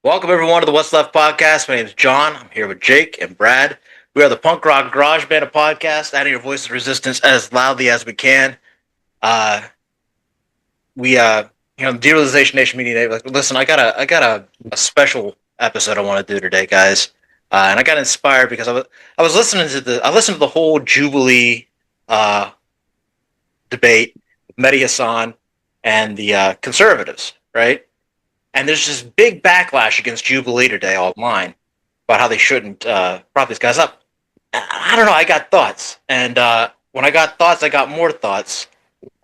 Welcome everyone to the What's Left podcast. My name is John. I'm here with Jake and Brad. We are the punk rock garage band of podcast, adding your voice of resistance as loudly as we can. Uh, Derealization Nation Media Day. Like, listen, I got a special episode I want to do today, guys. And I got inspired because I listened to the whole Jubilee uh, debate, Mehdi Hassan and the conservatives, right? And there's this big backlash against Jubilee today online about how they shouldn't prop these guys up. I don't know. I got thoughts, and when I got thoughts, I got more thoughts,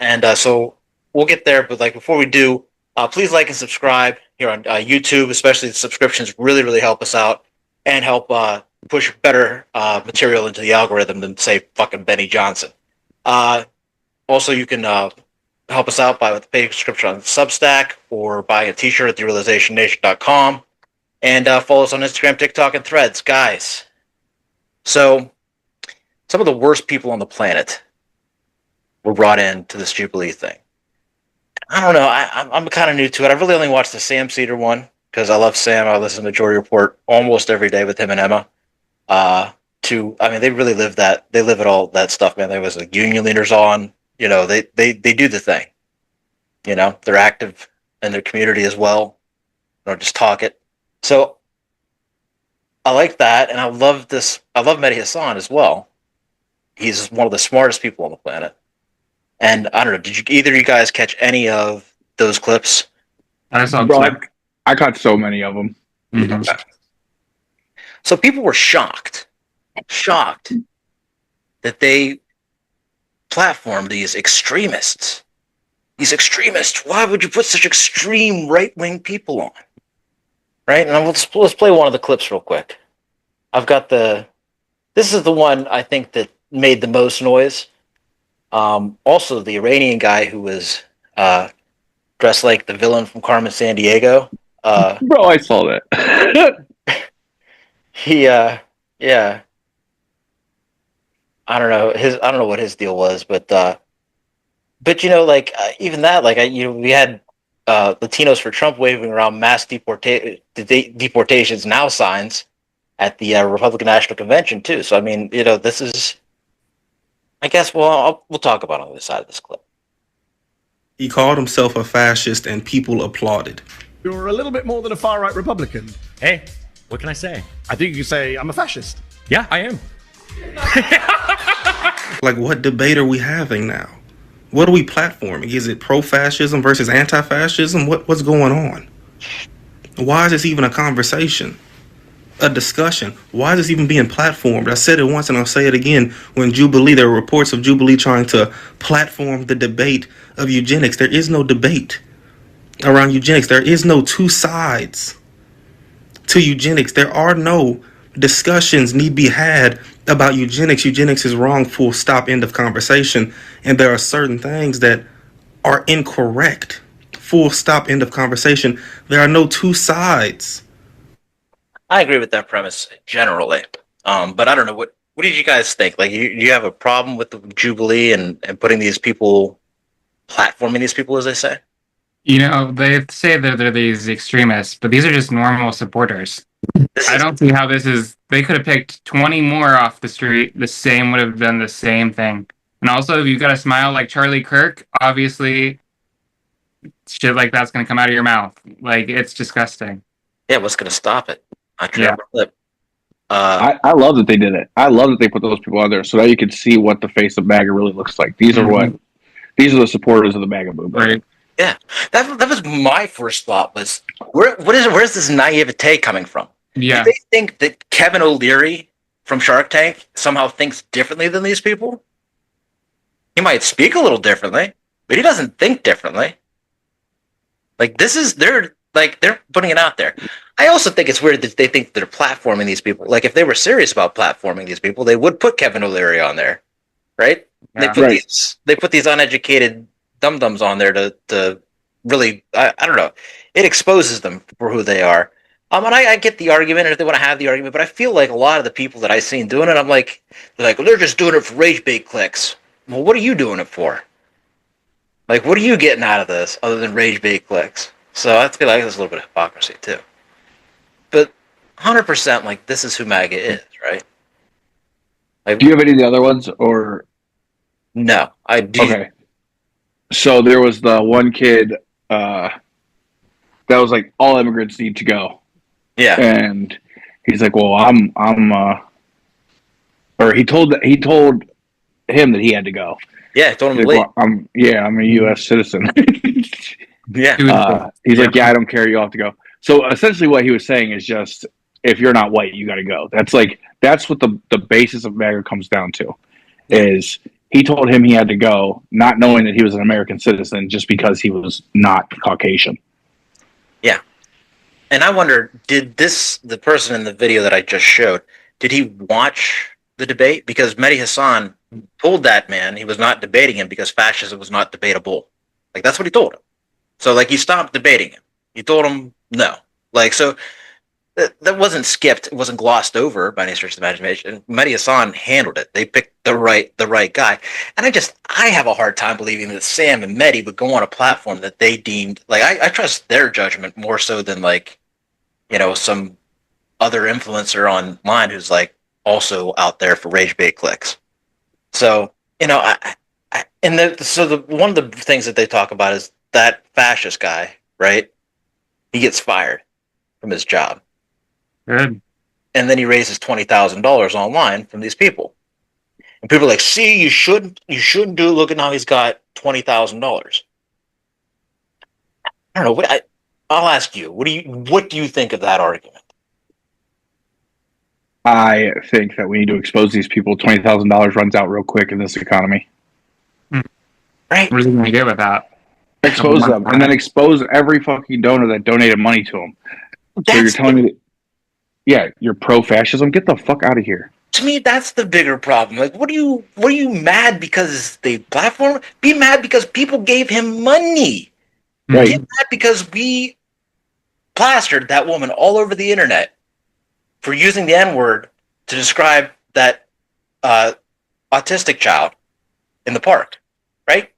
and so we'll get there. But before we do, please like and subscribe here on YouTube. Especially the subscriptions really help us out and help push better material into the algorithm than say fucking Benny Johnson. Also, you can help us out by with a paid subscription on Substack or buying a t-shirt at derealizationnation.com, and follow us on Instagram, TikTok, and Threads. Guys, so some of the worst people on the planet were brought into this Jubilee thing. I don't know. I'm kind of new to it. I really only watched the Sam Cedar one because I love Sam. I listen to Majority Report almost every day with him and Emma. They really live that. They live it all, that stuff, man. There was union leaders on. They do the thing. They're active in their community as well. Or just talk it. So I like that, and I love this. I love Mehdi Hassan as well. He's one of the smartest people on the planet. And I don't know, did either of you guys catch any of those clips? I saw I caught so many of them. Mm-hmm. So people were shocked that they platformed these extremists. Why would you put such extreme right-wing people on? Right? And let's play one of the clips real quick. This is the one I think that made the most noise. Also, the Iranian guy who was dressed like the villain from Carmen Sandiego. Bro, I saw that. Yeah. I don't know what his deal was, but even that, we had Latinos for Trump waving around mass deportations now signs at the Republican National Convention too. So this is, I guess. Well, we'll talk about it on the other side of this clip. He called himself a fascist, and people applauded. You're a little bit more than a far-right Republican. Hey, what can I say? I think you can say I'm a fascist. Yeah, I am. Like, what debate are we having now? What are we platforming? Is it pro-fascism versus anti-fascism? What's going on? Why is this even a conversation? A discussion? Why is this even being platformed? I said it once and I'll say it again. When Jubilee, there were reports of Jubilee trying to platform the debate of eugenics. There is no debate around eugenics. There is no two sides to eugenics. There are no discussions need be had about eugenics. Eugenics is wrong, full stop, end of conversation. And there are certain things that are incorrect, full stop, end of conversation. There are no two sides. I agree with that premise generally, but I don't know, what did you guys think? Like, you have a problem with the Jubilee and putting these people, platforming these people, as they say? They say that they're these extremists, but these are just normal supporters. I don't see how this is. They could have picked 20 more off the street. Would have done the same thing. And also, if you've got a smile like Charlie Kirk, obviously, shit like that's going to come out of your mouth. Like, it's disgusting. Yeah, what's going to stop it? I love that they did it. I love that they put those people out there so that you could see what the face of MAGA really looks like. These are the supporters of the MAGA movement. Right. Yeah, that was my first thought. Was where's this naivete coming from? Yeah, Do they think that Kevin O'Leary from Shark Tank somehow thinks differently than these people? He might speak a little differently, but he doesn't think differently. They're putting it out there. I also think it's weird that they think they're platforming these people. Like, if they were serious about platforming these people, they would put Kevin O'Leary on there, right? Yeah. They put these uneducated dum-dums on there to really, I don't know. It exposes them for who they are. And I get the argument, and if they want to have the argument, but I feel like a lot of the people that I've seen doing it, well, they're just doing it for rage bait clicks. Well, what are you doing it for? Like, what are you getting out of this other than rage bait clicks? So I feel like there's a little bit of hypocrisy too. but 100% like this is who MAGA is, right? Like, Do you have any of the other ones, or no, I do. okay? So there was the one kid that was like, all immigrants need to go, Yeah, and he's like, well, or he told him that he had to go. yeah. I told him He's to like, leave. well, I'm a U.S. citizen. Yeah, He was- He's like, yeah, I don't care. You all have to go. So essentially, what he was saying is just, if you're not white, you got to go. That's what the basis of MAGA comes down to. Is he told him he had to go, not knowing that he was an American citizen, just because he was not Caucasian. yeah. And I wonder, did the person in the video that I just showed, did he watch the debate? Because Mehdi Hassan told that man he was not debating him because fascism was not debatable. Like, that's what he told him. So, like, he stopped debating him. He told him no. Like, so that wasn't skipped. It wasn't glossed over by any stretch of the imagination. Mehdi Hassan handled it. They picked the right guy. And I have a hard time believing that Sam and Mehdi would go on a platform that they deemed, like, I trust their judgment more so than, like, some other influencer online who's, like, also out there for rage bait clicks. So, one of the things that they talk about is that fascist guy, right? He gets fired from his job. Good. And then he raises $20,000 online from these people. And people are like, see, you shouldn't do it. Look at how he's got $20,000. I don't know. I'll ask you, what do you think of that argument? I think that we need to expose these people. $20,000 runs out real quick in this economy. Right? What is he going to get with that? Expose them, and then expose every fucking donor that donated money to them. So you're telling me that, yeah, you're pro-fascism? Get the fuck out of here. To me, that's the bigger problem. Like, what are you mad because they platform? Be mad because people gave him money. Right. Get mad because we plastered that woman all over the internet for using the N-word to describe that autistic child in the park, right?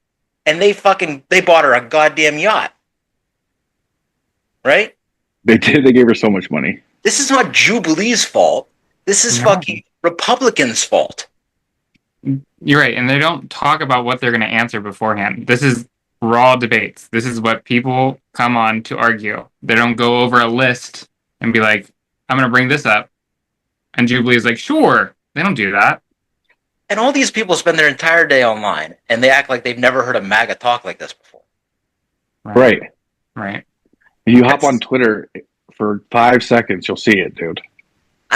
And they bought her a goddamn yacht, right? They did. They gave her so much money. This is not Jubilee's fault. This is fucking Republicans' fault. You're right, and they don't talk about what they're going to answer beforehand. This is raw debates. This is what people come on to argue. They don't go over a list and be like, I'm going to bring this up. And Jubilee is like, sure. They don't do that. And all these people spend their entire day online, and they act like they've never heard a MAGA talk like this before. Right. Right. If you hop on Twitter for 5 seconds, you'll see it, dude.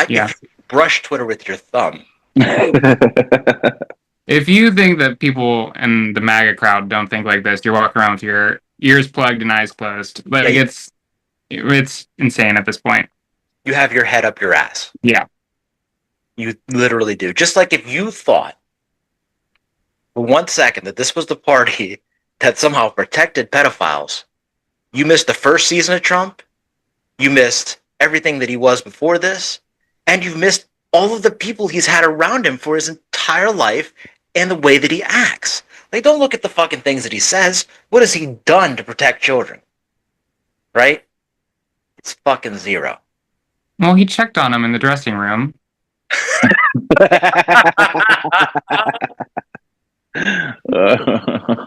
Yeah. Brush Twitter with your thumb. If you think that people in the MAGA crowd don't think like this, you're walking around with your ears plugged and eyes closed. But it's insane at this point. You have your head up your ass. Yeah. You literally do. Just like if you thought for 1 second that this was the party that somehow protected pedophiles, you missed the first season of Trump, you missed everything that he was before this, and you've missed all of the people he's had around him for his entire life and the way that he acts. Like, don't look at the fucking things that he says. What has he done to protect children? Right? It's fucking zero. Well, he checked on him in the dressing room.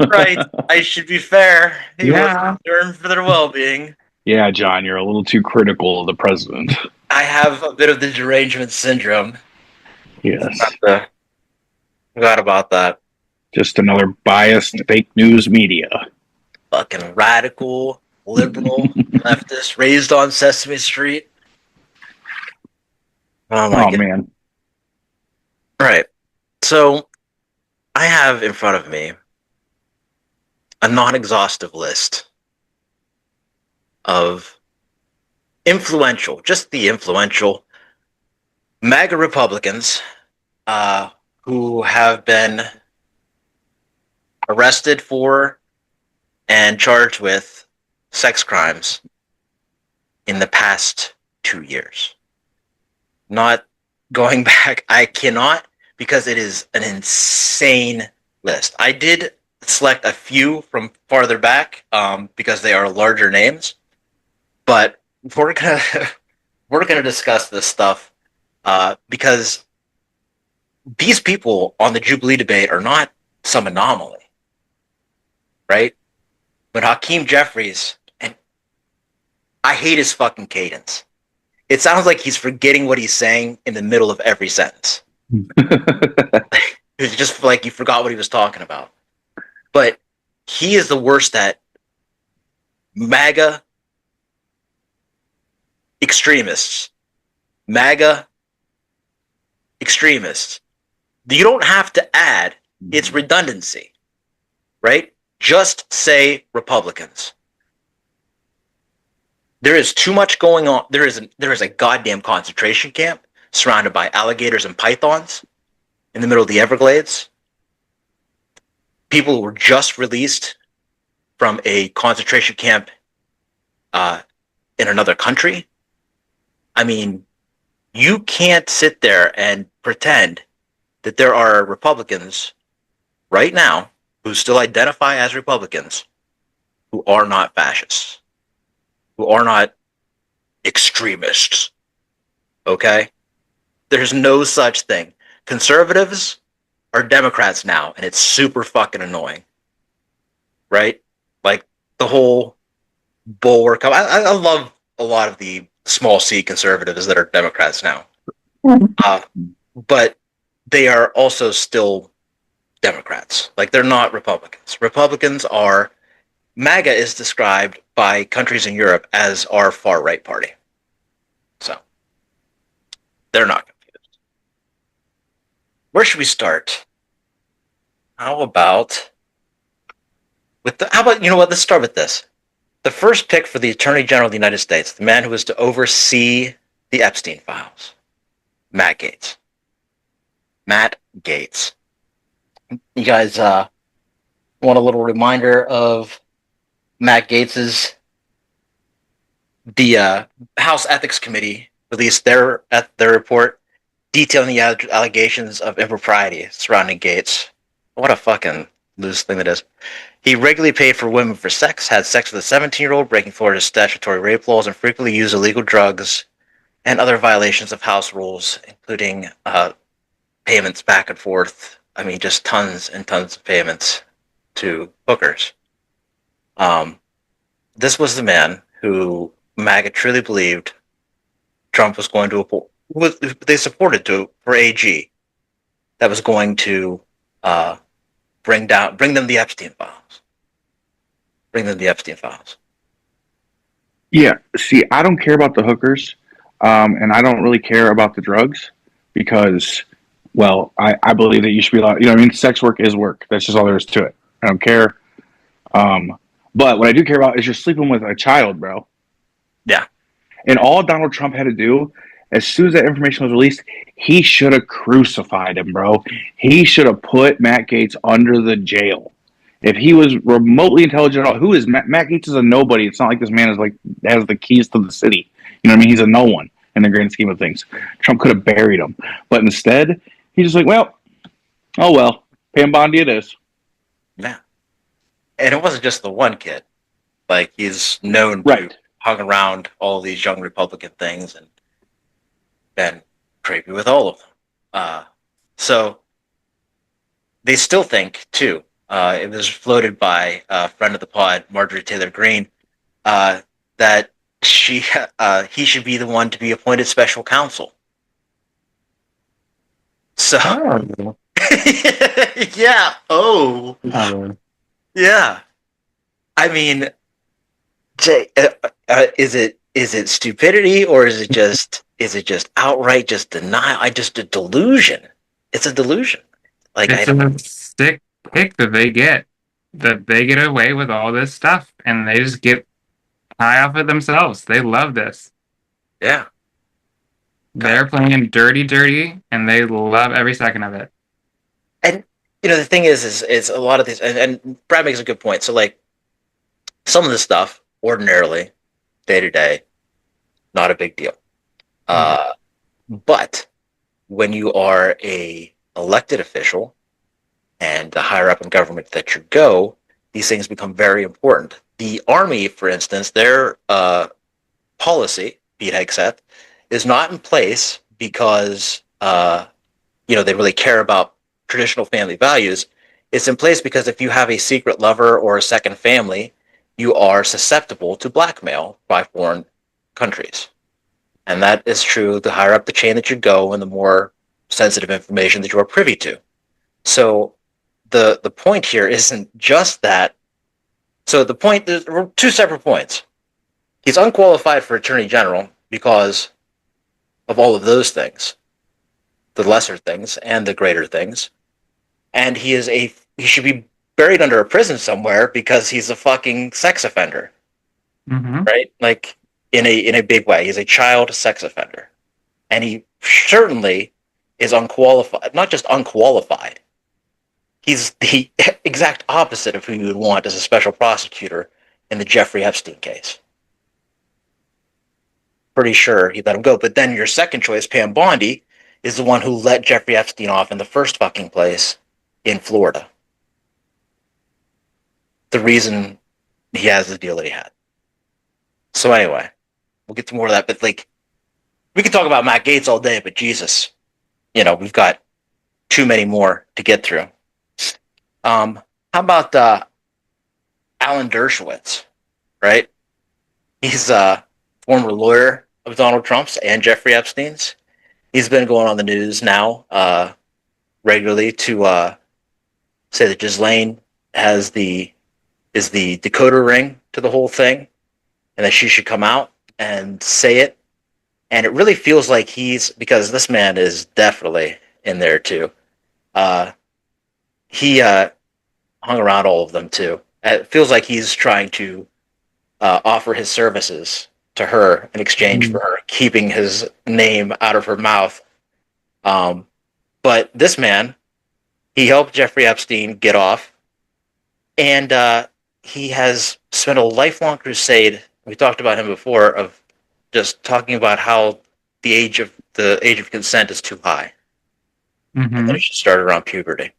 Right. I should be fair. He was concerned for their well-being. Yeah, John, you're a little too critical of the president. I have a bit of the derangement syndrome. Yes. Forgot about that. Just another biased fake news media. Fucking radical, liberal, leftist, raised on Sesame Street. Oh my God. Man. Right. So I have in front of me a non-exhaustive list of just the influential MAGA Republicans who have been arrested for and charged with sex crimes in the past 2 years. Not going back, I cannot, because it is an insane list. I did select a few from farther back because they are larger names. But we're we're going to discuss this stuff because these people on the Jubilee debate are not some anomaly, right? But Hakeem Jeffries, and I hate his fucking cadence. It sounds like he's forgetting what he's saying in the middle of every sentence. It's just like he forgot what he was talking about. But he is the worst at MAGA extremists. MAGA extremists. You don't have to add its redundancy, right? Just say Republicans. There is too much going on. There is a goddamn concentration camp surrounded by alligators and pythons in the middle of the Everglades. People who were just released from a concentration camp in another country. I mean, you can't sit there and pretend that there are Republicans right now who still identify as Republicans who are not fascists, who are not extremists. Okay? There's no such thing. Conservatives are Democrats now, and it's super fucking annoying. Right? Like the whole bulwark. I love a lot of the small c conservatives that are Democrats now. But they are also still Democrats. Like, they're not Republicans. Republicans are, MAGA is described by countries in Europe as our far-right party. So, they're not confused. Where should we start? How about, you know what, let's start with this. The first pick for the Attorney General of the United States, the man who was to oversee the Epstein files, Matt Gaetz. Matt Gaetz. You guys want a little reminder of Matt Gaetz's? The House Ethics Committee released their report detailing the allegations of impropriety surrounding Gaetz. What a fucking loose thing that is. He regularly paid for women for sex, had sex with a 17-year-old, breaking Florida's statutory rape laws, and frequently used illegal drugs and other violations of House rules, including payments back and forth. I mean, just tons and tons of payments to hookers. This was the man who MAGA truly believed Trump was going to they supported for AG, that was going to bring them the Epstein files. Bring them the Epstein files. Yeah, see, I don't care about the hookers, and I don't really care about the drugs because, well, I believe that you should be allowed. You know what I mean? Sex work is work. That's just all there is to it. I don't care. But what I do care about is you're sleeping with a child, bro. Yeah. And all Donald Trump had to do, as soon as that information was released, he should have crucified him, bro. He should have put Matt Gaetz under the jail. If he was remotely intelligent at all, who is Matt Gaetz? Is a nobody. It's not like this man is like has the keys to the city. You know what I mean? He's a no one in the grand scheme of things. Trump could have buried him, but instead he's just like, well, oh well, Pam Bondi it is. Yeah. And it wasn't just the one kid. Like, he's known Right. to hung around all these young Republican things and been creepy with all of them. So they still think too. It was floated by a friend of the pod, Marjorie Taylor Greene, that he should be the one to be appointed special counsel. So, yeah. Oh, yeah. I mean, is it stupidity, or is it just outright just denial? Just a delusion. It's a delusion. Like, It's a sick pick that they get. That they get away with all this stuff and they just get high off of themselves. They love this. yeah. They're playing dirty, and they love every second of it. And the thing is a lot of these, and Brad makes a good point. So, like, some of this stuff ordinarily, day to day, not a big deal. But when you are a elected official, and the higher up in government that you go, these things become very important. The Army, for instance, their policy, Pete Hegseth, is not in place because they really care about traditional family values. It's in place because if you have a secret lover or a second family, you are susceptible to blackmail by foreign countries. And that is true the higher up the chain that you go and the more sensitive information that you are privy to. So the point here isn't just that. So the point, there were two separate points. He's unqualified for attorney general because of all of those things, the lesser things and the greater things. And he should be buried under a prison somewhere because he's a fucking sex offender. Mm-hmm. Right? Like in a big way. He's a child sex offender. And he certainly is unqualified, not just unqualified. He's the exact opposite of who you would want as a special prosecutor in the Jeffrey Epstein case. Pretty sure he let him go. But then your second choice, Pam Bondi, is the one who let Jeffrey Epstein off in the first fucking place in Florida. The reason he has the deal that he had. So anyway, we'll get to more of that. But like, we could talk about Matt Gaetz all day, but Jesus, we've got too many more to get through. How about Alan Dershowitz, right? He's a former lawyer of Donald Trump's and Jeffrey Epstein's. He's been going on the news now regularly to say that Ghislaine is the decoder ring to the whole thing, and that she should come out and say it. And it really feels like because this man is definitely in there too. He hung around all of them too. It feels like he's trying to offer his services to her in exchange for her keeping his name out of her mouth. But this man, he helped Jeffrey Epstein get off, and he has spent a lifelong crusade. We talked about him before, of just talking about how the age of consent is too high, and that it should start around puberty.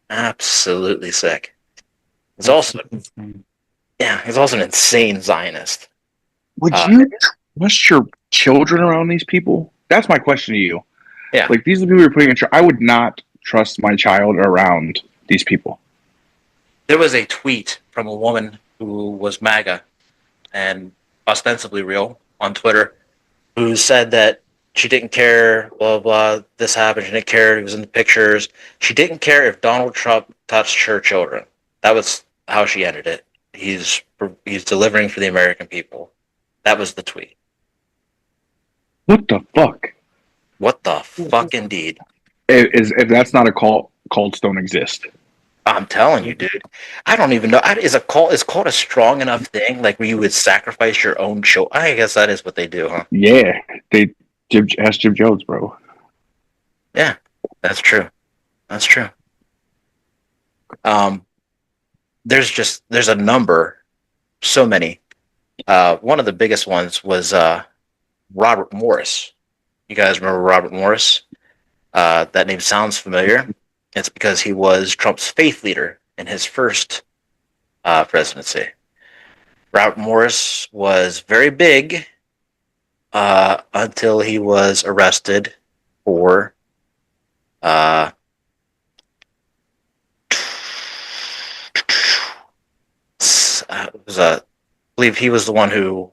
Absolutely sick. He's also an insane Zionist. Would you trust your children around these people? That's my question to you. Yeah. Like, these are the people you're putting in charge. I would not trust my child around these people. There was a tweet from a woman who was MAGA and ostensibly real on Twitter, who said that she didn't care, blah, blah, this happened, she didn't care, he was in the pictures. She didn't care if Donald Trump touched her children. That was how she ended it. He's delivering for the American people. That was the tweet. What the fuck? What the fuck, indeed. If that's not a cult, cults don't exist. I'm telling you, dude. I don't even know. Is cult a strong enough thing? Like where you would sacrifice your own children? I guess that is what they do, huh? Yeah, ask Jim Jones, bro. Yeah, that's true. That's true. There's a number, so many. One of the biggest ones was Robert Morris. You guys remember Robert Morris? That name sounds familiar. It's because he was Trump's faith leader in his first presidency. Robert Morris was very big until he was arrested for I believe he was the one who,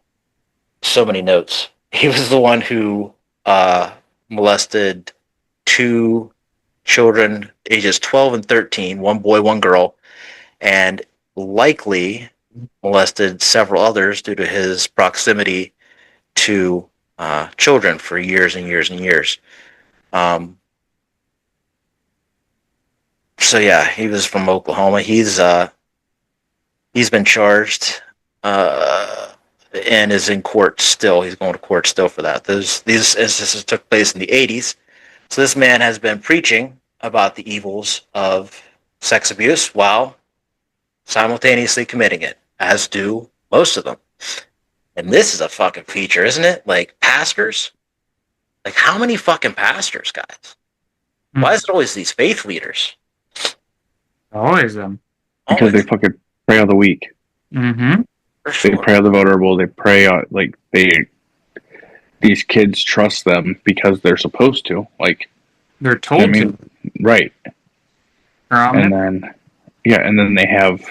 so many notes, he was the one who molested two children ages 12 and 13, one boy, one girl, and likely molested several others due to his proximity to children for years and years and years. So yeah, he was from Oklahoma. He's been charged and is in court still. He's going to court still for that. These instances took place in the 80s. So this man has been preaching about the evils of sex abuse while simultaneously committing it, as do most of them. And this is a fucking feature, isn't it? Like pastors? Like how many fucking pastors, guys? Why is it always these faith leaders? Always them. Because they fucking prey on the weak. Mm-hmm. For sure. They prey on the vulnerable. They prey on, like, they these kids trust them because they're supposed to. Like, They're told I mean, to. right. And then, and then they have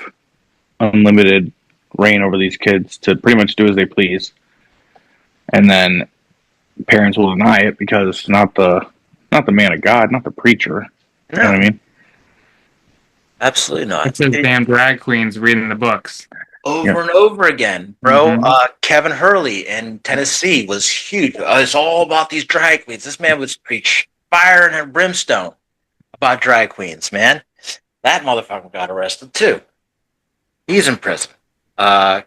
unlimited reign over these kids to pretty much do as they please. And then parents will deny it because not the man of God, not the preacher. You know what I mean? Absolutely not. It's those damn drag queens reading the books. Over and over again, bro. Mhm. Kevin Hurley in Tennessee was huge. It's all about these drag queens. This man would preach fire and brimstone about drag queens, man. That motherfucker got arrested too. He's in prison. Kevin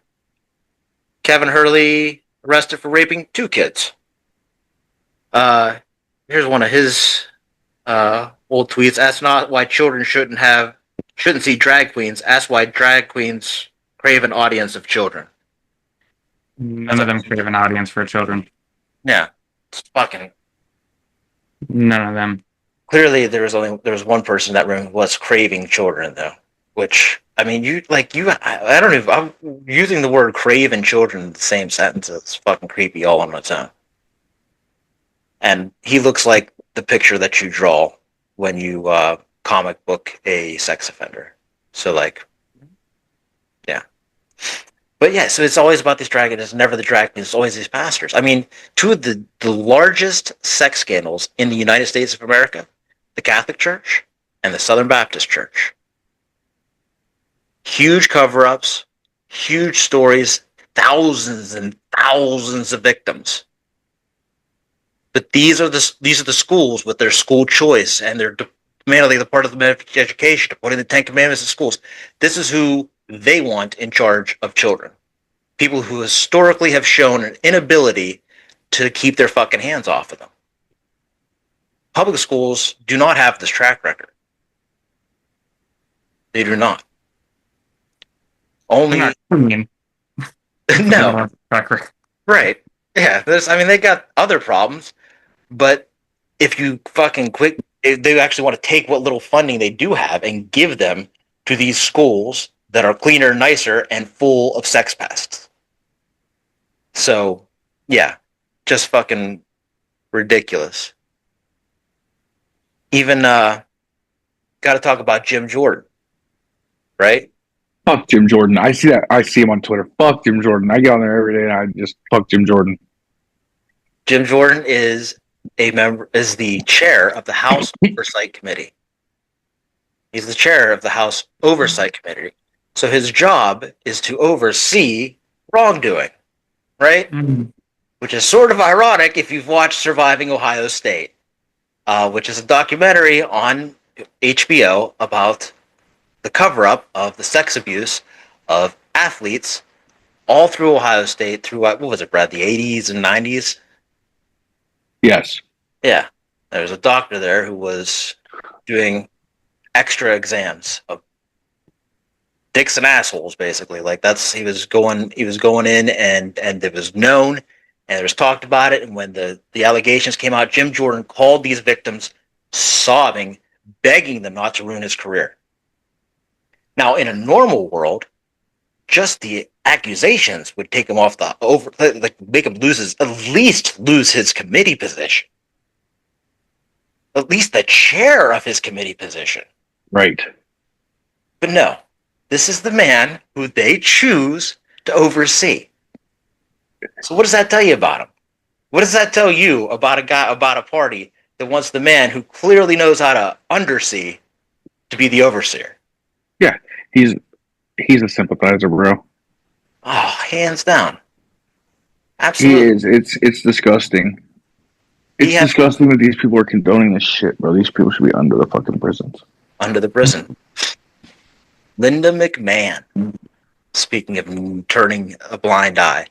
Hurley arrested for raping 2 kids. Here's one of his old tweets. Ask not why children shouldn't see drag queens. Ask why drag queens crave an audience of children. None of them crave an audience for children. Yeah, it's fucking. None of them. Clearly, there was one person in that room who was craving children, though. Which, I mean, I don't know. I'm using the word crave and children in the same sentence. It's fucking creepy all on its own. And he looks like the picture that you draw when you comic book a sex offender. So, like, yeah. But yeah, so it's always about these dragons. It's never the dragons. It's always these pastors. I mean, 2 of the largest sex scandals in the United States of America, the Catholic Church and the Southern Baptist Church. Huge cover-ups, huge stories, thousands and thousands of victims. But these are the schools with their school choice and their mainly the part of the education, putting the 10 Commandments in schools. This is who they want in charge of children. People who historically have shown an inability to keep their fucking hands off of them. Public schools do not have this track record. They do not. Only They're not clean. no. Right. Yeah. They got other problems, but if you fucking they actually want to take what little funding they do have and give them to these schools that are cleaner, nicer, and full of sex pests. So, yeah, just fucking ridiculous. Even got to talk about Jim Jordan, right? Fuck Jim Jordan. I see that. I see him on Twitter. Fuck Jim Jordan. I get on there every day and I just fuck Jim Jordan. Jim Jordan is the chair of the House Oversight Committee. He's the chair of the House Oversight Committee. So his job is to oversee wrongdoing, right? Mm-hmm. Which is sort of ironic if you've watched Surviving Ohio State, which is a documentary on HBO about the cover-up of the sex abuse of athletes all through Ohio State through, what was it, Brad, the 80s and 90s? Yes. Yeah. There's a doctor there who was doing extra exams of dicks and assholes, basically. Like he was going in and it was known and it was talked about it. And when the allegations came out, Jim Jordan called these victims sobbing, begging them not to ruin his career. Now, in a normal world, just the accusations would take him off make him at least lose his committee position. At least the chair of his committee position. Right. But no, this is the man who they choose to oversee. So what does that tell you about him? What does that tell you about a party that wants the man who clearly knows how to undersee to be the overseer? Yeah, he's a sympathizer, bro. Oh, hands down. Absolutely. He is. It's disgusting. It's disgusting that these people are condoning this shit, bro. These people should be under the fucking prisons. Under the prison. Linda McMahon. Speaking of turning a blind eye.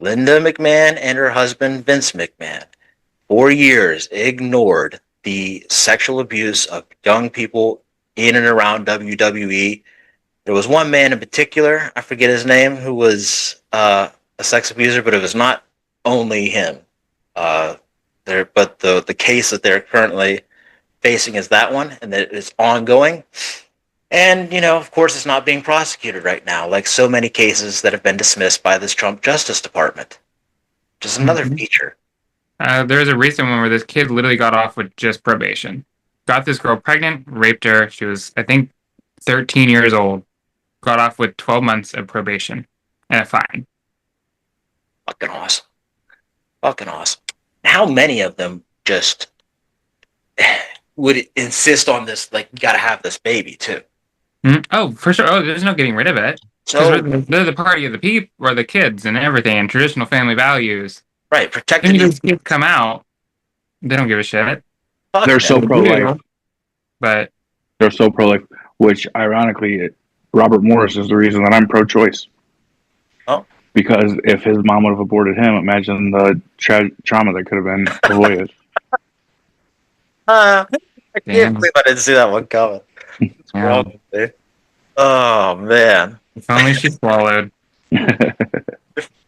Linda McMahon and her husband, Vince McMahon, for years ignored the sexual abuse of young people in and around WWE. There was one man in particular, I forget his name, who was a sex abuser, but it was not only him. But the case that they're currently facing is that one, and that it's ongoing. And, of course, it's not being prosecuted right now, like so many cases that have been dismissed by this Trump Justice Department. Just another feature There's a recent one where this kid literally got off with just probation. Got this girl pregnant, raped her. She was, I think, 13 years old. Got off with 12 months of probation and a fine. Fucking awesome. Fucking awesome. How many of them just would insist on this? Like, you got to have this baby too. Oh, for sure. Oh, there's no getting rid of it. So Because they're the party of the people, or the kids, and everything, and traditional family values. right, Then protecting these these. kids come out, they don't give a shit. Fuck They're them. so pro-life. But They're so pro-life, which ironically, Robert Morris is the reason that I'm pro-choice. Oh. Because if his mom would have aborted him, imagine the trauma that could have been avoided. I Damn. can't believe I didn't see that one coming. What's Yeah. wrong with me? Oh man. if only she swallowed.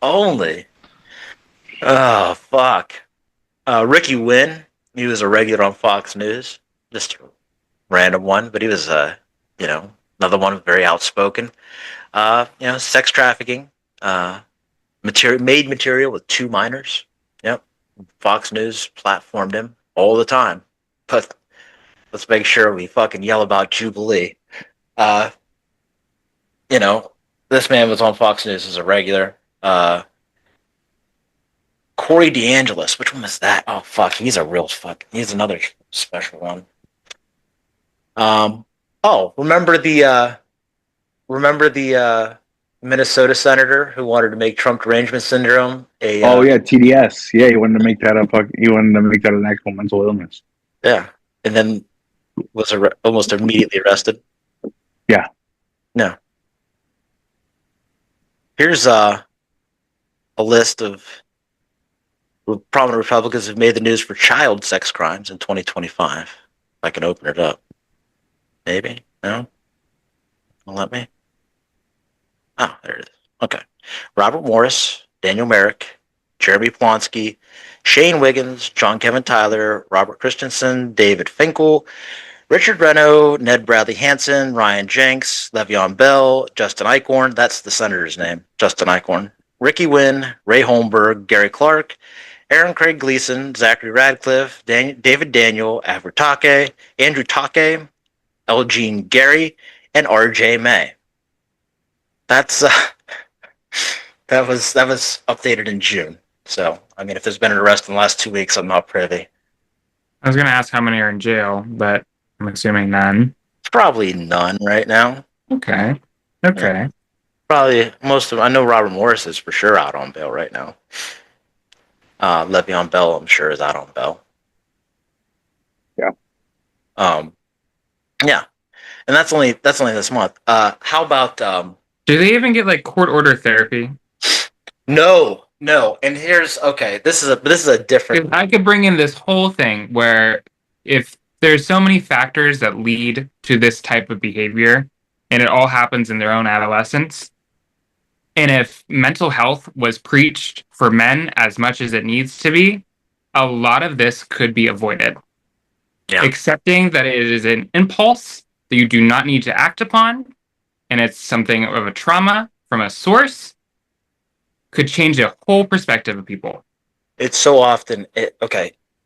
Only. Oh fuck. Ricky Wynn, he was a regular on Fox News. Just a random one, but he was another one very outspoken. Sex trafficking. Made material with 2 minors. Yep. Fox News platformed him all the time. But let's make sure we fucking yell about Jubilee. This man was on Fox News as a regular. Corey DeAngelis, which one was that? Oh fuck, he's another special one. Remember the Minnesota senator who wanted to make Trump derangement syndrome Oh yeah, TDS. Yeah, he wanted to make that he wanted to make that an actual mental illness. yeah, and then was almost immediately arrested. Yeah. No. Here's a list of prominent Republicans who've made the news for child sex crimes in 2025. If I can open it up. Maybe? No? Don't let me? Oh, there it is. Okay. Robert Morris, Daniel Merrick, Jeremy Plonsky, Shane Wiggins, John Kevin Tyler, Robert Christensen, David Finkel, Richard Reno, Ned Bradley Hansen, Ryan Jenks, Le'Veon Bell, Justin Eichhorn, that's the senator's name, Justin Eichhorn, Ricky Wynn, Ray Holmberg, Gary Clark, Aaron Craig Gleason, Zachary Radcliffe, David Daniel, Andrew Take, Elgene Gary, and R.J. May. That's that was updated in June. So, I mean, if there's been an arrest in the last 2 weeks, I'm not privy. I was going to ask how many are in jail, but I'm assuming none. It's probably none right now. Okay. Probably most of them. I know Robert Morris is for sure out on bail right now. Le'Veon Bell, I'm sure, is out on bail. Yeah. Yeah. And that's only this month. How about Do they even get like court order therapy? No. And here's this is a different. If I could bring in this whole thing where if there's so many factors that lead to this type of behavior and it all happens in their own adolescence, and if mental health was preached for men as much as it needs to be, a lot of this could be avoided. Yeah. Accepting that it is an impulse that you do not need to act upon, and it's something of a trauma from a source, could change the whole perspective of people. It's so often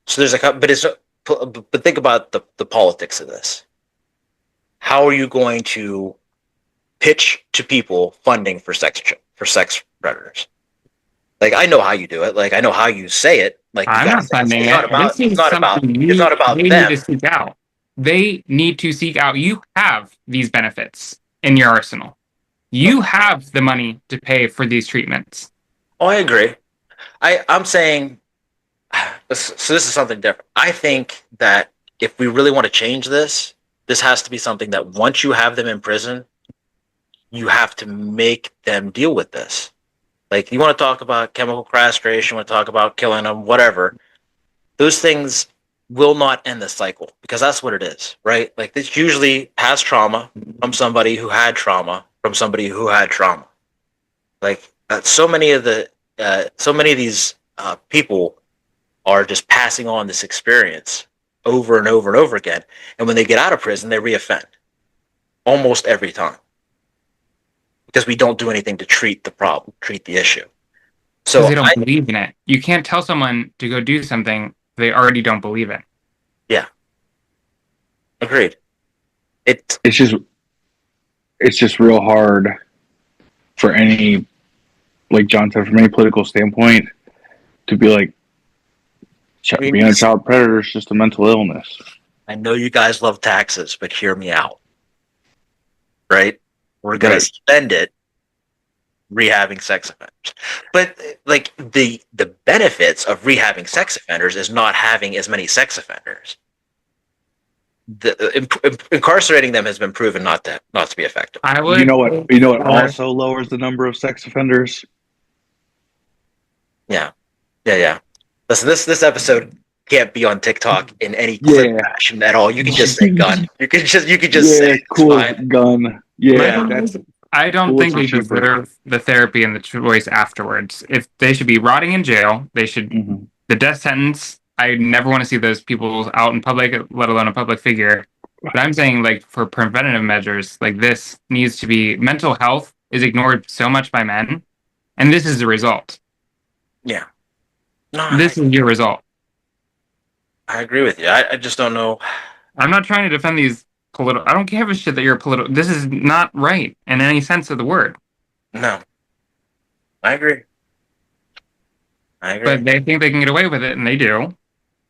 so there's but think about the politics of this. How are you going to pitch to people funding for sex predators? Like, I know how you do it. Like, I know how you say it. Like, I'm not funding it. It's not about they them. Need to seek out. They need to seek out. You have these benefits in your arsenal. You have the money to pay for these treatments. Oh, I agree. I'm saying, so this is something different. I think that if we really want to change this has to be something that once you have them in prison, you have to make them deal with this. Like, you want to talk about chemical castration, you want to talk about killing them, whatever. Those things will not end the cycle because that's what it is, right? Like, this usually past trauma from somebody who had trauma from somebody who had trauma. Like, so many of these people are just passing on this experience over and over and over again. And when they get out of prison, they reoffend almost every time because we don't do anything to treat the problem, treat the issue. So Because they don't believe in it. You can't tell someone to go do something they already don't believe in. agreed. It It's just real hard for any, like John said, from any political standpoint, to be like, I mean, being a child predator is just a mental illness. I know you guys love taxes, but hear me out. Right? We're gonna Right. spend it rehabbing sex offenders. But like the benefits of rehabbing sex offenders is not having as many sex offenders. Incarcerating them has been proven not to be effective. I would. You know what? You know what also lowers the number of sex offenders? Yeah. Listen, this episode can't be on TikTok in any clip fashion at all. You can just say gun. You can just say it's cool fine. gun. Yeah, that's I don't bullets think are they cheaper. deserve the therapy and the choice afterwards. If they should be rotting in jail, they should the death sentence. I never want to see those people out in public, let alone a public figure. But I'm saying, like, for preventative measures, like this needs to be mental health is ignored so much by men, and this is the result. Yeah. No, This is your result. I agree with you. I just don't know. I'm not trying to defend these political. I don't give a shit that you're political. This is not right in any sense of the word. No. I agree. But they think they can get away with it, and they do.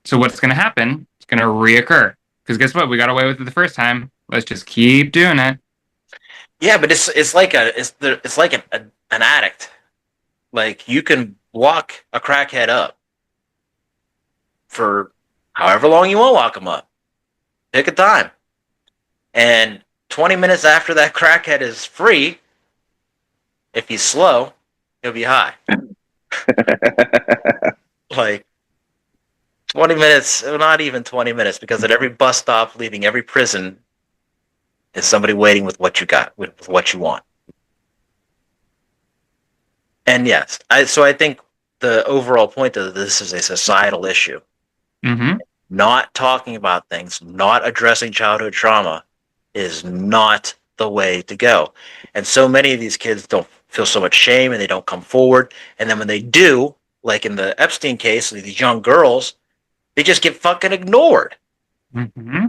So what's going to happen? It's going to reoccur. Because guess what? We got away with it the first time. Let's just keep doing it. Yeah, but it's like an addict. Like you can lock a crackhead up for however long you want to lock him up. Pick a time. And 20 minutes after that crackhead is free, if he's slow, he'll be high. Like 20 minutes, not even 20 minutes, because at every bus stop leaving every prison is somebody waiting with what you got, with what you want. And yes, I think the overall point of this is a societal issue. Mm-hmm. Not talking about things, not addressing childhood trauma is not the way to go. And so many of these kids don't feel so much shame and they don't come forward. And then when they do, like in the Epstein case, these young girls, they just get fucking ignored. Mm-hmm.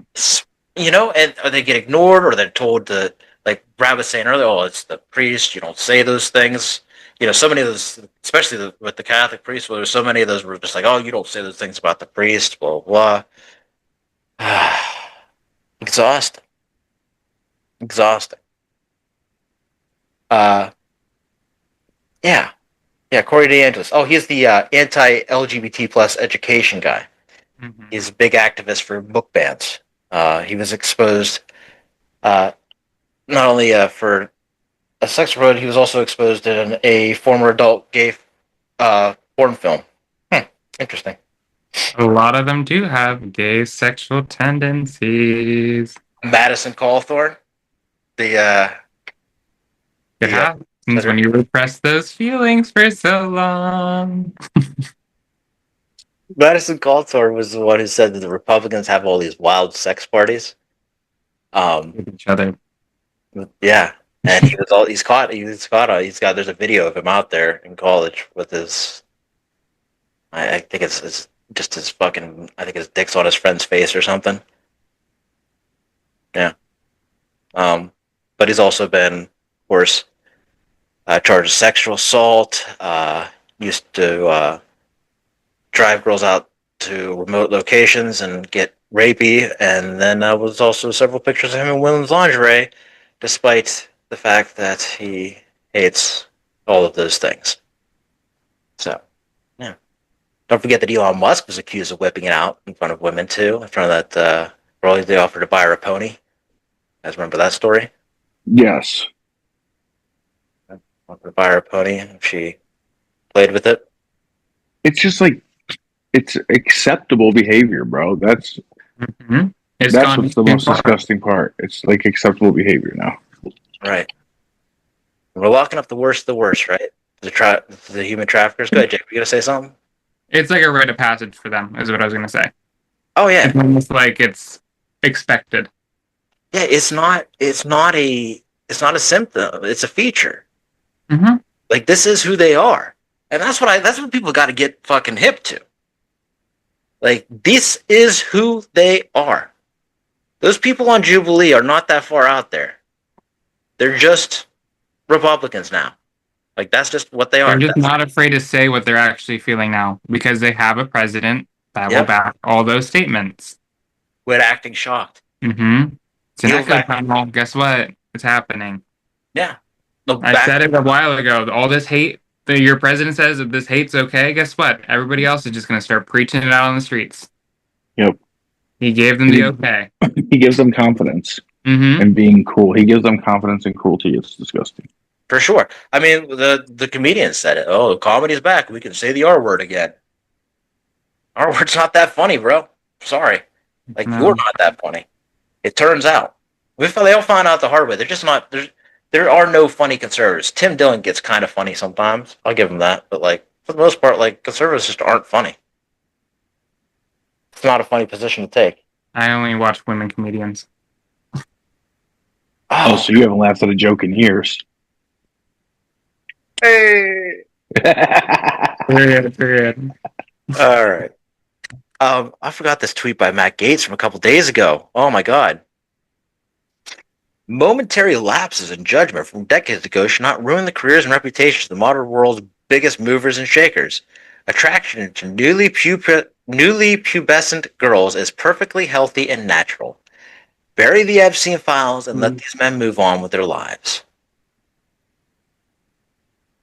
You know, and or they get ignored or they're told to, like Brad was saying earlier, oh, it's the priest, you don't say those things. You know, so many of those, especially with the Catholic priests, where there's so many of those were just like, oh, you don't say those things about the priest, blah, blah, blah. Exhausting. Yeah. Corey DeAngelis. Oh, he's the anti-LGBT plus education guy. Mm-hmm. He's a big activist for book bans. He was exposed not only for a sex world, he was also exposed in a former adult gay porn film. Interesting. A lot of them do have gay sexual tendencies. Madison Cawthorn, the It happens when you repress those feelings for so long. Madison Cawthorn was the one who said that the Republicans have all these wild sex parties. With each other. Yeah, and he's caught. There's a video of him out there in college with his. I think it's just his fucking. I think his dick's on his friend's face or something. Yeah. But he's also been, of course, charged of sexual assault. Used to drive girls out to remote locations and get rapey, and then was also several pictures of him in women's lingerie, despite the fact that he hates all of those things. So, yeah. Don't forget that Elon Musk was accused of whipping it out in front of women, too, in front of that girl they offered to buy her a pony. You guys remember that story? Yes. Offered to buy her a pony, and she played with it. It's just like, it's acceptable behavior, bro. That's Mm-hmm. that's what's the most disgusting part. It's like acceptable behavior now. Right. We're locking up the worst of the worst, right? The human traffickers. Go ahead, Jake. You gonna say something? It's like a rite of passage for them, is what I was going to say. Oh yeah. It's almost like it's expected. Yeah, it's not a symptom. It's a feature. Mm-hmm. Like this is who they are. And that's what people got to get fucking hip to. Like, this is who they are. Those people on Jubilee are not that far out there. They're just Republicans now. Like, that's just what they are. They're just not afraid to say what they're actually feeling now because they have a president that will back all those statements. Quit acting shocked. Mm-hmm. It's an echo tunnel. Guess what? It's happening. Yeah. I said it a while ago. All this hate that your president says that this hate's okay. Guess what? Everybody else is just going to start preaching it out on the streets. Yep. He gave them the okay. He gives them confidence and being cool. He gives them confidence and cruelty. It's disgusting. For sure. I mean, the comedian said it. Oh, comedy's back. We can say the R word again. R word's not that funny, bro. Sorry. Like, you're not that funny. It turns out. They'll find out the hard way. They're just not. There are no funny conservatives. Tim Dillon gets kind of funny sometimes. I'll give him that. But, like, for the most part, like, conservatives just aren't funny. It's not a funny position to take. I only watch women comedians. Oh, so you haven't laughed at a joke in years. Hey. Period. All right. I forgot this tweet by Matt Gaetz from a couple days ago. Oh my god. Momentary lapses in judgment from decades ago should not ruin the careers and reputations of the modern world's biggest movers and shakers. Attraction to newly pubescent girls is perfectly healthy and natural. Bury the Epstein files and let these men move on with their lives.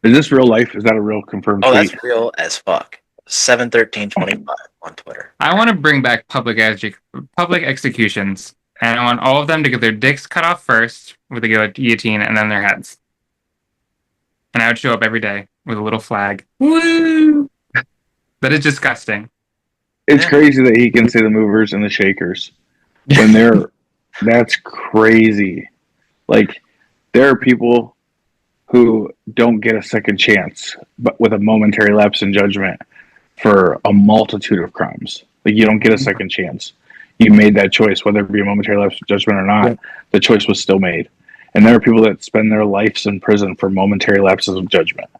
Is this real life? Is that a real confirmed tweet? That's real as fuck. 71325 on Twitter. I want to bring back public executions, and I want all of them to get their dicks cut off first with a guillotine, and then their heads. And I would show up every day with a little flag. Woo! That is disgusting. It's crazy that he can say the movers and the shakers when that's crazy. Like, there are people who don't get a second chance, but with a momentary lapse in judgment for a multitude of crimes. Like, you don't get a second chance. You made that choice, whether it be a momentary lapse in judgment or not. The choice was still made. And there are people that spend their lives in prison for momentary lapses of judgment.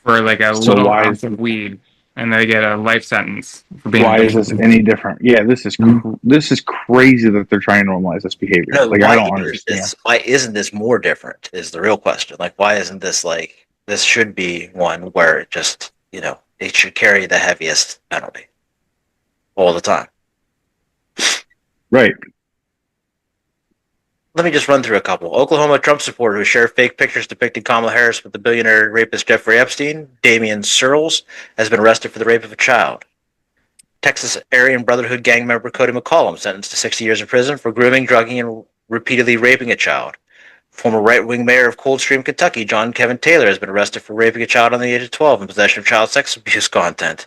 For like a little ounce of weed, and they get a life sentence for being. Why is this any different? Yeah, this is crazy that they're trying to normalize this behavior. No, like, I don't understand. Why isn't this more different? Is the real question. Like, why isn't this like this should be one where it just it should carry the heaviest penalty all the time. Right. Let me just run through a couple. Oklahoma Trump supporter who shared fake pictures depicting Kamala Harris with the billionaire rapist Jeffrey Epstein, Damian Searles, has been arrested for the rape of a child. Texas Aryan Brotherhood gang member Cody McCollum sentenced to 60 years in prison for grooming, drugging, and repeatedly raping a child. Former right-wing mayor of Coldstream, Kentucky, John Kevin Taylor, has been arrested for raping a child under the age of 12 in possession of child sex abuse content.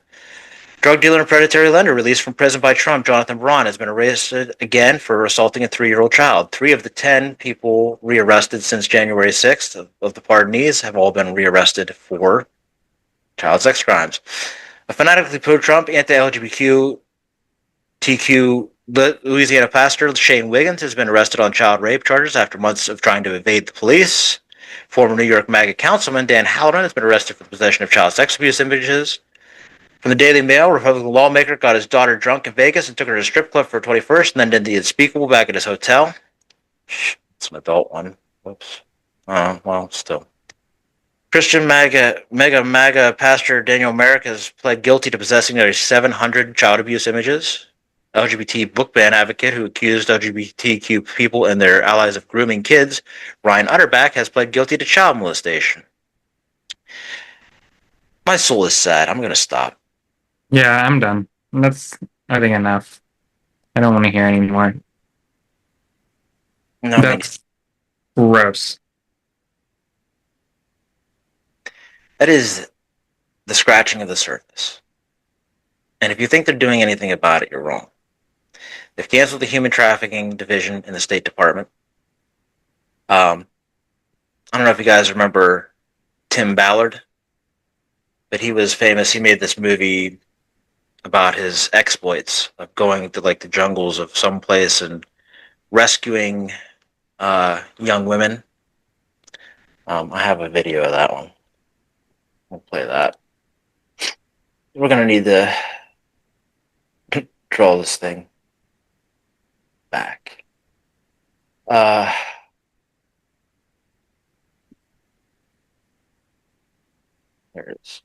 Drug dealer and predatory lender released from prison by Trump, Jonathan Braun, has been arrested again for assaulting a 3-year-old child. 3 of the 10 people rearrested since January 6th of the pardonees have all been rearrested for child sex crimes. A fanatically pro-Trump, anti-LGBTQ Louisiana pastor Shane Wiggins has been arrested on child rape charges after months of trying to evade the police. Former New York Maga councilman Dan Halloran has been arrested for possession of child sex abuse images. From the Daily Mail, Republican lawmaker got his daughter drunk in Vegas and took her to a strip club for her 21st and then did the unspeakable back at his hotel. It's an adult one. Whoops. Well, still. Christian MAGA pastor Daniel Merrick has pled guilty to possessing nearly 700 child abuse images. LGBT book ban advocate who accused LGBTQ people and their allies of grooming kids, Ryan Utterback, has pled guilty to child molestation. My soul is sad. I'm going to stop. Yeah, I'm done. That's, I think, enough. I don't want to hear anymore. No, that's gross. That is the scratching of the surface. And if you think they're doing anything about it, you're wrong. They've canceled the human trafficking division in the State Department. I don't know if you guys remember Tim Ballard, but he was famous. He made this movie about his exploits of going to like the jungles of some place and rescuing young women. I have a video of that one. We'll play that. We're gonna need to draw this thing back. There it is.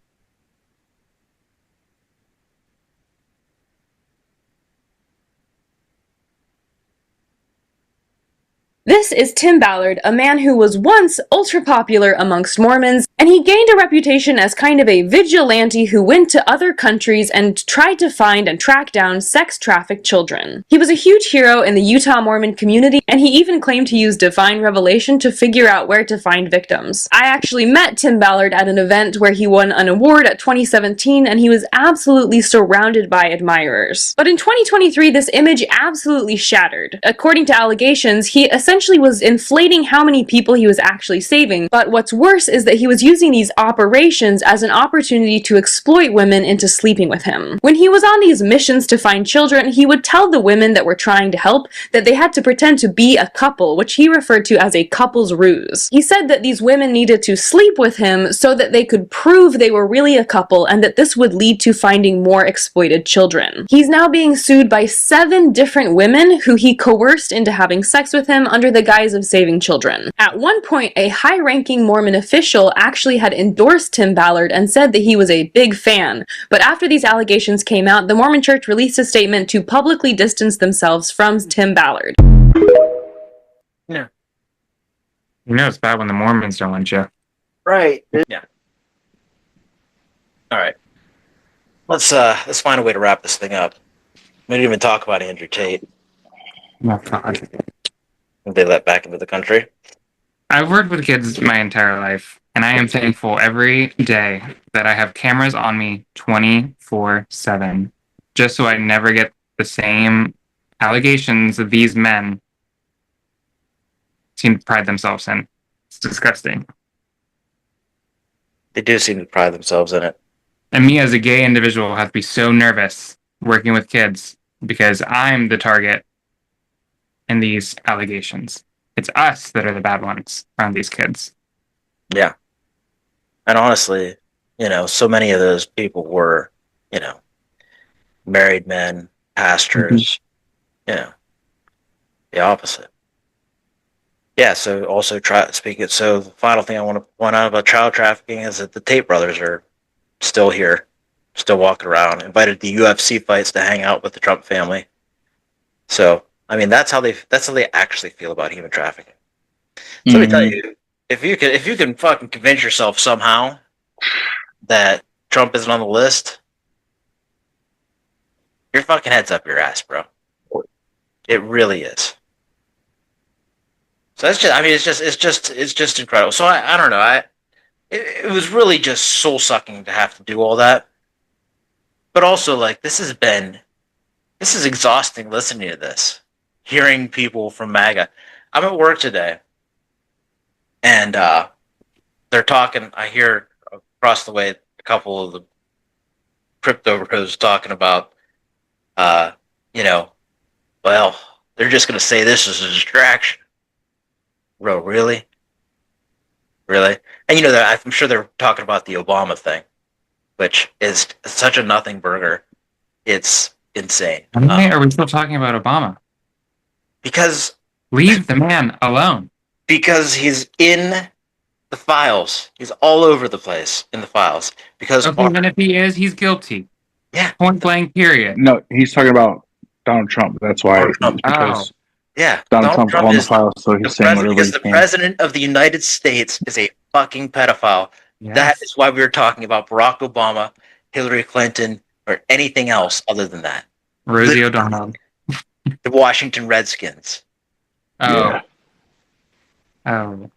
This is Tim Ballard, a man who was once ultra popular amongst Mormons, and he gained a reputation as kind of a vigilante who went to other countries and tried to find and track down sex-trafficked children. He was a huge hero in the Utah Mormon community, and he even claimed to use divine revelation to figure out where to find victims. I actually met Tim Ballard at an event where he won an award at 2017, and he was absolutely surrounded by admirers. But in 2023, this image absolutely shattered. According to allegations, he essentially was inflating how many people he was actually saving, but what's worse is that he was using these operations as an opportunity to exploit women into sleeping with him. When he was on these missions to find children, he would tell the women that were trying to help that they had to pretend to be a couple, which he referred to as a couple's ruse. He said that these women needed to sleep with him so that they could prove they were really a couple and that this would lead to finding more exploited children. He's now being sued by 7 different women who he coerced into having sex with him under the guise of saving children. At one point, a high-ranking Mormon official actually had endorsed Tim Ballard and said that he was a big fan, but after these allegations came out, the Mormon Church released a statement to publicly distance themselves from Tim Ballard. Yeah. You know it's bad when the Mormons don't want you. Right. Yeah. All right. Let's find a way to wrap this thing up. We didn't even talk about Andrew Tate. Oh, God. They let back into the country. I've worked with kids my entire life, and I am thankful every day that I have cameras on me 24/7, just so I never get the same allegations that these men seem to pride themselves in. It's disgusting. They do seem to pride themselves in it. And me as a gay individual have to be so nervous working with kids because I'm the target in these allegations. It's us that are the bad ones around these kids. Yeah. And honestly, so many of those people were, married men, pastors, the opposite. Yeah, so also so the final thing I want to point out about child trafficking is that the Tate brothers are still here, still walking around, invited to UFC fights to hang out with the Trump family. So, I mean, that's how they actually feel about human trafficking. So let me tell you, if you can fucking convince yourself somehow that Trump isn't on the list, your fucking head's up your ass, bro. It really is. So that's it's just incredible. So I don't know. It was really just soul sucking to have to do all that. But also, like, this is exhausting listening to this. Hearing people from Maga. I'm at work today, and they're talking. I hear across the way a couple of the crypto bros talking about, well, they're just going to say this is a distraction. Bro, really? Really? And I'm sure they're talking about the Obama thing, which is such a nothing burger. It's insane. Why are we still talking about Obama? Because leave the man alone. Because he's in the files. He's all over the place in the files. Because even if he is, he's guilty. Yeah. Point blank. Period. No, he's talking about Donald Trump. That's why. Because Donald Trump's on the file, so he's saying whatever he can. Because the president of the United States is a fucking pedophile. Yes. That is why we were talking about Barack Obama, Hillary Clinton, or anything else other than that. Rosie O'Donnell. The Washington Redskins. Oh. Yeah. Oh.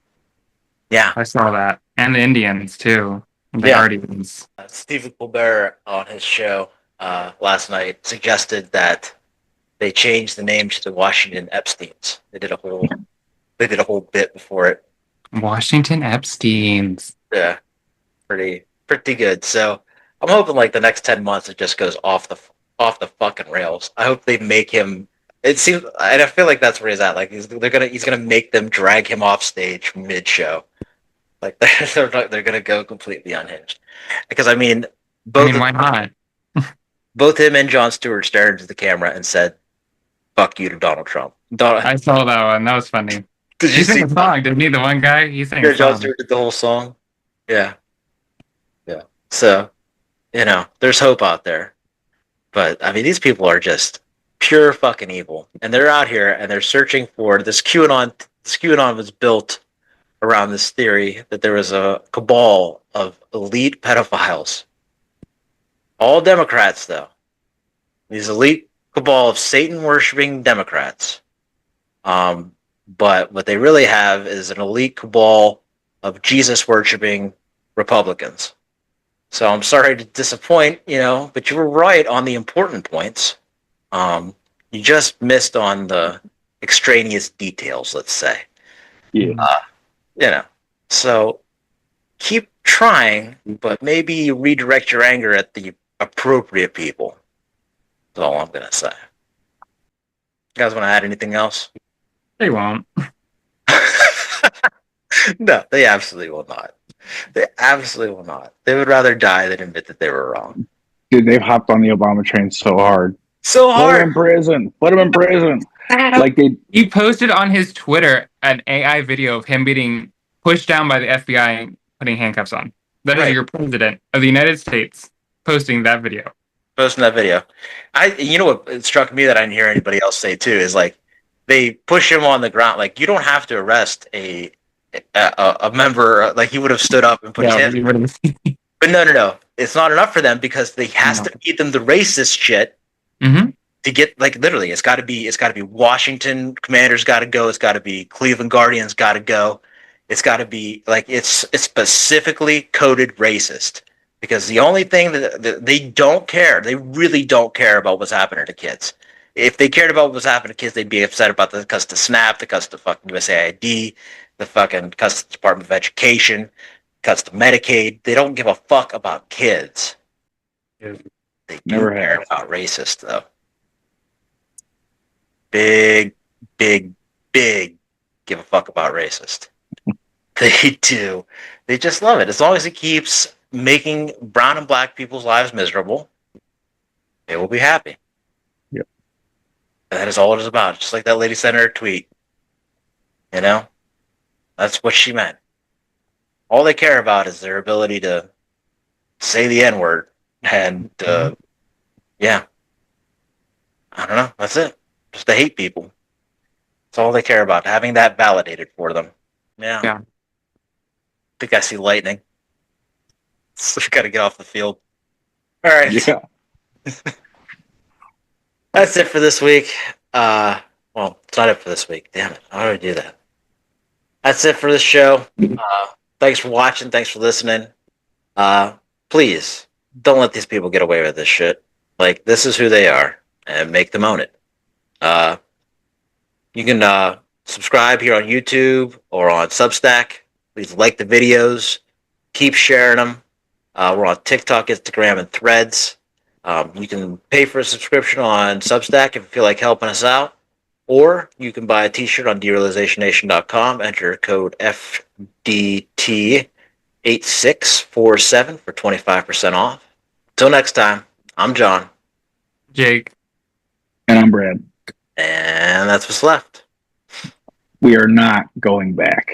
Yeah. I saw that. And the Indians, too. The Guardians. Stephen Colbert on his show last night suggested that they changed the name to the Washington Epsteins. They did a whole bit before it. Washington Epsteins. Yeah. Pretty good. So I'm hoping like the next 10 months it just goes off the fucking rails. I hope they make him. It seems, and I feel like that's where he's at. Like he's gonna make them drag him off stage mid-show. Like they're gonna go completely unhinged. Because why not? both him and Jon Stewart stared into the camera and said, "Fuck you" to Donald Trump. I saw that one. That was funny. Did He you sang see? a song, didn't he? The one guy, he sang Yeah, a Jon song. Stewart did the whole song. Yeah, yeah. So there's hope out there. But I mean, these people are just pure fucking evil, and they're out here and they're searching for this QAnon. This QAnon was built around this theory that there was a cabal of elite pedophiles. All Democrats, though. These elite cabal of Satan worshiping Democrats. But what they really have is an elite cabal of Jesus worshiping Republicans. So I'm sorry to disappoint, but you were right on the important points. You just missed on the extraneous details, let's say. Yeah. So keep trying, but maybe redirect your anger at the appropriate people. That's all I'm going to say. You guys want to add anything else? They won't. No, they absolutely will not. They absolutely will not. They would rather die than admit that they were wrong. Dude, they've hopped on the Obama train so hard. So Put him hard. in prison. Put him in prison. Like they He posted on his Twitter an AI video of him being pushed down by the FBI and putting handcuffs on. That is Right. your president of the United States posting that video. Posting that video. You know what it struck me that I didn't hear anybody else say too is like they push him on the ground. Like you don't have to arrest a member. Like he would have stood up and put his hands. But no. It's not enough for them because they has to feed them the racist shit to get like literally. It's got to be Washington Commanders got to go. It's got to be Cleveland Guardians got to go. It's got to be like it's specifically coded racist because the only thing that they don't care, they really don't care about what's happening to kids. If they cared about what's happening to kids, they'd be upset about the cuss to SNAP, the cuss to fucking USAID, the fucking cuss to Department of Education, cuts to Medicaid. They don't give a fuck about kids. Yeah. They do Never care have. about racist though. Big give a fuck about racist. They do. They just love it. As long as it keeps making brown and black people's lives miserable, they will be happy. Yep. And that is all it is about. Just like that lady sent her tweet. That's what she meant. All they care about is their ability to say the N-word. And, yeah. I don't know. That's it. Just to hate people. That's all they care about. Having that validated for them. Yeah. Yeah. I think I see lightning. So we got to get off the field. All right. Yeah. That's it for this week. Well, it's not it for this week. Damn it. How do I do that? That's it for this show. Thanks for watching. Thanks for listening. Please don't let these people get away with this shit. Like, this is who they are, and make them own it. You can subscribe here on YouTube or on Substack. Please like the videos. Keep sharing them. We're on TikTok, Instagram, and Threads. You can pay for a subscription on Substack if you feel like helping us out. Or you can buy a t-shirt on derealizationnation.com. Enter code FDT8647 for 25% off. Until next time, I'm John. Jake. And I'm Brad. And that's what's left. We are not going back.